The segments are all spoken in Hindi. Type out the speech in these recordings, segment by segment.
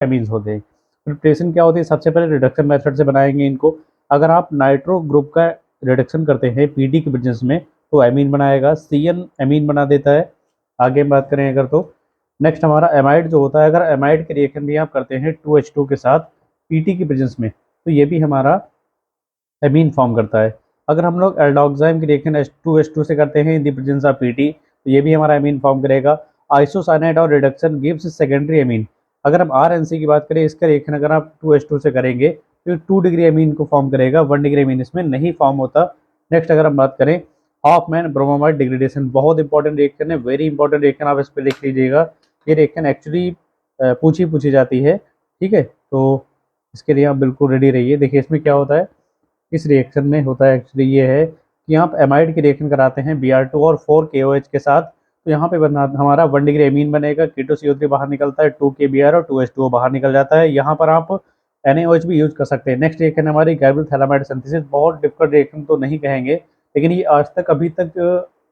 एमीन्स होते हैं। प्रिपरेशन क्या होती है, सबसे पहले रिडक्शन मेथड से बनाएंगे इनको। अगर आप नाइट्रो ग्रुप का रिडक्शन करते हैं पीडी के प्रेजेंस में तो एमीन बनाएगा, CN एमीन बना देता है। आगे हम बात करें अगर तो नेक्स्ट हमारा एमाइड जो होता है, अगर एमाइड के रिएक्शन भी आप करते हैं 2H2 के साथ पीटी की प्रेजेंस में तो ये भी हमारा एमीन फॉर्म करता है। अगर हम लोग एल्डोक्साइम की रिएक्शन H2H2 से करते हैं in the presence of PT तो ये भी हमारा एमीन फॉर्म करेगा। आइसोसाइनाइड और रिडक्शन गिव्स सेकेंडरी एमीन। अगर हम RNC की बात करें, इसका रिएक्शन अगर आप 2H2 से करेंगे तो 2 डिग्री एमीन को फॉर्म करेगा, 1 डिग्री एमीन इसमें नहीं फॉर्म होता। नेक्स्ट अगर हम बात करें हॉफमैन ब्रोमोमाइड डिग्रेडेशन, बहुत इंपॉर्टेंट रिएक्शन है, वेरी इंपॉर्टेंट रिएक्शन, आप इस पर लिख लीजिएगा। ये रिएक्शन एक्चुअली पूछी जाती है, ठीक है, तो इसके लिए आप बिल्कुल रेडी रहिए। देखिए इसमें क्या होता है, इस रिएक्शन में होता है एक्चुअली ये है कि आप एमाइड की रिएक्शन कराते हैं Br2 और 4KOH के साथ तो यहाँ पे बना हमारा 1 डिग्री एमीन बनेगा, K2CO3 बाहर निकलता है, 2KBr और 2H2O बाहर निकल जाता है। यहाँ पर आप NaOH भी यूज कर सकते हैं। नेक्स्ट रिएक्शन हमारी गैब्रियल थैलामाइड सिंथेसिस, बहुत डिफिकल्ट रिएक्शन तो नहीं कहेंगे, लेकिन ये आज तक अभी तक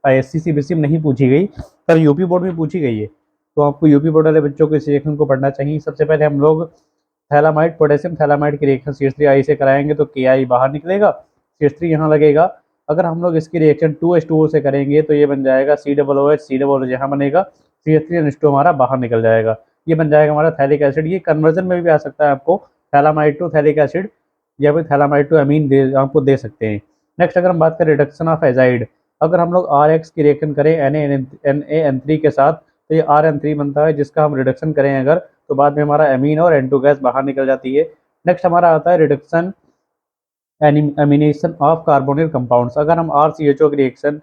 ISC CBSE में नहीं पूछी गई, पर यूपी बोर्ड में पूछी गई है, तो आपको यूपी बोर्ड वाले बच्चों को इस रिएक्शन को पढ़ना चाहिए। सबसे पहले हम लोग थैलामाइड पोटेशियम थैलामाइड की रिएक्शन CH3I से कराएंगे तो KI बाहर निकलेगा, CH3 यहाँ लगेगा। अगर हम लोग इसकी रिएक्शन 2H2O से करेंगे तो ये बन जाएगा COOH, COOH यहाँ बनेगा, CH3NH2 हमारा बाहर निकल जाएगा, ये बन जाएगा हमारा थैलिक एसिड। ये कन्वर्जन में भी आ सकता है, आपको थैलामाइड टू थैलिक एसिड या फिर थैलामाइड टू अमीन आपको दे सकते हैं। नेक्स्ट अगर हम बात करें रिडक्शन ऑफ एजाइड, अगर हम लोग RX की रिएक्शन करें NaN3 के साथ तो ये RN3 बनता है, जिसका हम रिडक्शन करें अगर तो बाद में हमारा एमीन और N2 गैस बाहर निकल जाती है। नेक्स्ट हमारा आता है reduction amination of carbonyl compounds. अगर हम RCHO की रिएक्शन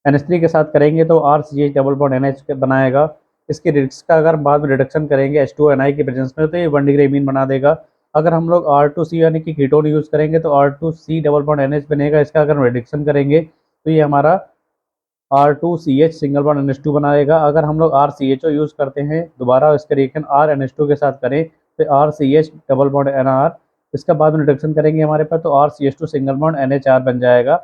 NH3 के साथ करेंगे तो RCH डबल बॉन्ड NH बनाएगा। इसके रिड्स का अगर बाद में रिडक्शन करेंगे H2NI के प्रेजेंस में तो ये 1 डिग्री एमीन बना देगा। अगर हम लोग R2C यानी कि कीटोन यूज़ करेंगे तो R2C डबल बॉन्ड NH बनेगा, इसका अगर हम रिडक्शन करेंगे तो ये हमारा R2CH सिंगल बॉन्ड NH2 बनाएगा। अगर हम लोग RCHO यूज़ करते हैं दोबारा इसका रिएक्शन RNH2 के साथ करें तो RCH डबल बॉन्ड NR, इसका बाद में रिडक्शन करेंगे हमारे पास तो RCH2 सिंगल बॉन्ड NHR बन जाएगा।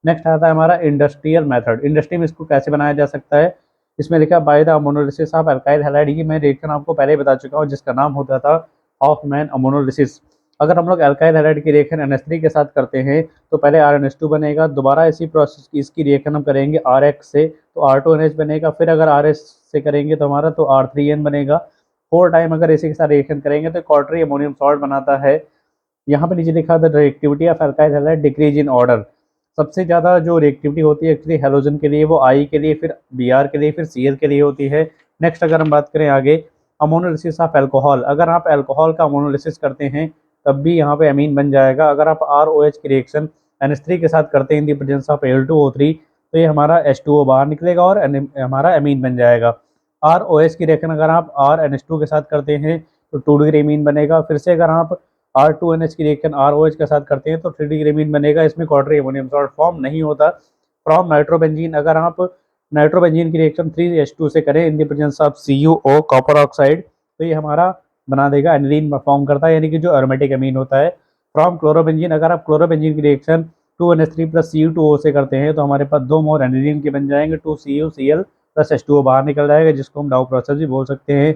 नेक्स्ट आता है हमारा इंडस्ट्रियल मेथड। इंडस्ट्री में इसको कैसे बनाया जा सकता है, इसमें लिखा by the ammonolysis of alkyl halide. ये मैं रिएक्शन आपको पहले ही बता चुका हूँ जिसका नाम होता था हॉफमैन अमोनोलिसिस। अगर हम लोग अल्काइल हैलाइड की रिएक्शन NH3 के साथ करते हैं तो पहले RNH2 बनेगा, दोबारा इसी प्रोसेस की इसकी रिएक्शन हम करेंगे RX से तो R2NH बनेगा, फिर अगर RS से करेंगे तो हमारा तो R3N बनेगा। 4 टाइम अगर इसी के साथ रिएक्शन करेंगे तो क्वार्टरी अमोनियम सॉल्ट बनाता है। यहाँ पे नीचे लिखा था reactivity of alkyl halide decrease in order. सबसे ज़्यादा जो रिएक्टिविटी होती है एक्चुअली हैलोजन के लिए वो I के लिए, फिर Br के लिए, फिर Cl के लिए होती है। नेक्स्ट अगर हम बात करें आगे अमोनोलिसिस ऑफ अल्कोहल, अगर आप अल्कोहल का अमोनोलिसिस करते हैं तब भी यहाँ पे अमीन बन जाएगा। अगर आप ROH की रिएक्शन NH3 के साथ करते हैं in the presence of Al2O3 तो ये हमारा H2O बाहर निकलेगा और हमारा अमीन बन जाएगा। ROH की रिएक्शन अगर आप RNH2 के साथ करते हैं तो 2 डिग्री अमीन बनेगा। फिर से अगर आप R2NH की रिएक्शन ROH के साथ करते हैं तो 3 डिग्री अमीन बनेगा, इसमें क्वार्टरी अमोनियम सॉल्ट फॉर्म नहीं होता। फ्रॉम नाइट्रोबेंजीन, अगर आप नाइट्रोबेंजीन की रिएक्शन 3H2 से करें in the presence of CuO copper oxide तो ये हमारा बना देगा एनिलीन फॉर्म करता है, यानी कि जो एरोमेटिक अमीन होता है। फ्रॉम क्लोरोबेंजीन, अगर आप क्लोरोबेंजीन की रिएक्शन 2NH3 प्लस Cu2O से करते हैं तो हमारे पास 2 मोर एनिलीन के बन जाएंगे, 2CuCl प्लस H2O बाहर निकल जाएगा, जिसको हम डाउ प्रोसेस भी बोल सकते हैं।